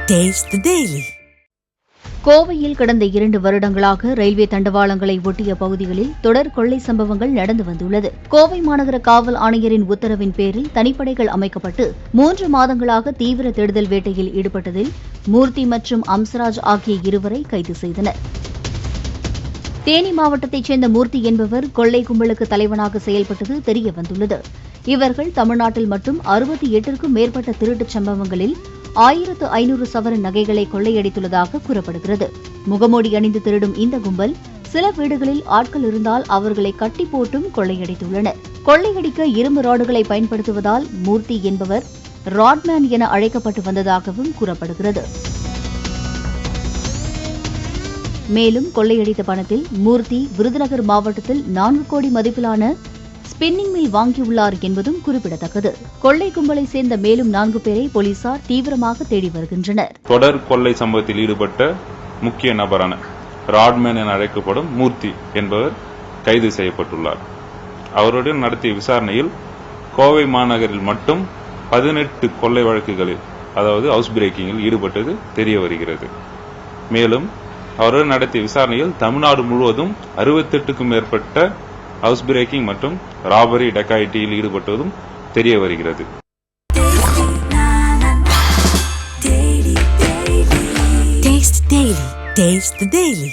Taste the Daily. கோவையில் கடந்த 2 வருடங்களாக ரயில்வே தண்டவாளங்களை ஒட்டிய பகுதிகளில் தொடர் கொள்ளை சம்பவங்கள் நடந்து வந்துள்ளது. கோவை மாநகர காவல் ஆணையரின் உத்தரவின் பேரில் தனிப்படைகள் அமைக்கப்பட்டு 3 மாதங்களாக தீவிர தேடுதல் வேட்டையில் ஈடுபட்டதில் மூர்த்தி மற்றும் அம்சராஜ் ஆகிய இருவரை கைது செய்தனர். தேனி மாவட்டத்தைச் சேர்ந்த மூர்த்தி என்பவர் கொள்ளை கும்பலுக்கு தலைவனாக செயல்பட்டது தெரியவந்துள்ளது. இவர்கள் தமிழ்நாட்டில் மட்டும் 68க்கும் மேற்பட்ட திருட்டுச் சம்பவங்களில் 1500 சவரன் நகைகளை கொள்ளையடித்துள்ளதாக கூறப்படுகிறது. முகமூடி அணிந்து திருடும் இந்த கும்பல் சில வீடுகளில் ஆட்கள் இருந்தால் அவர்களை கட்டி போட்டும் கொள்ளையடித்துள்ளனர். கொள்ளையடிக்க இரும்பு ராடுகளை பயன்படுத்துவதால் மூர்த்தி என்பவர் ராட்மேன் என அழைக்கப்பட்டு வந்ததாகவும் கூறப்படுகிறது. மேலும் கொள்ளையடித்த பணத்தில் மூர்த்தி விருதுநகர் மாவட்டத்தில் 4 கோடி மதிப்பிலான ஸ்பின்னிங் மில் வாங்கியுள்ளார் என்பதும் குறிப்பிடத்தக்கது. கொள்ளை கும்பலை சேர்ந்த மேலும் 4 பேரை போலீசார் தீவிரமாக தேடி வருகின்றனர். தொடர் கொள்ளை சம்பவத்தில் ஈடுபட்ட முக்கிய நபரான ராட்மேன் என அழைக்கப்படும் மூர்த்தி என்பவர் கைது செய்யப்பட்டுள்ளார். அவருடன் நடத்திய விசாரணையில் கோவை மாநகரில் மட்டும் 18 கொள்ளை வழக்குகளில் அதாவது ஹவுஸ் பிரேக்கிங்கில் ஈடுபட்டது தெரிய வருகிறது. மேலும் அவருடன் நடத்திய விசாரணையில் தமிழ்நாடு முழுவதும் 68க்கும் மேற்பட்ட ஹவுஸ் பிரேக்கிங் மற்றும் ராபரி டெக்காயிட்டியில் ஈடுபட்டதும் தெரிய வருகிறது. Taste the Daily.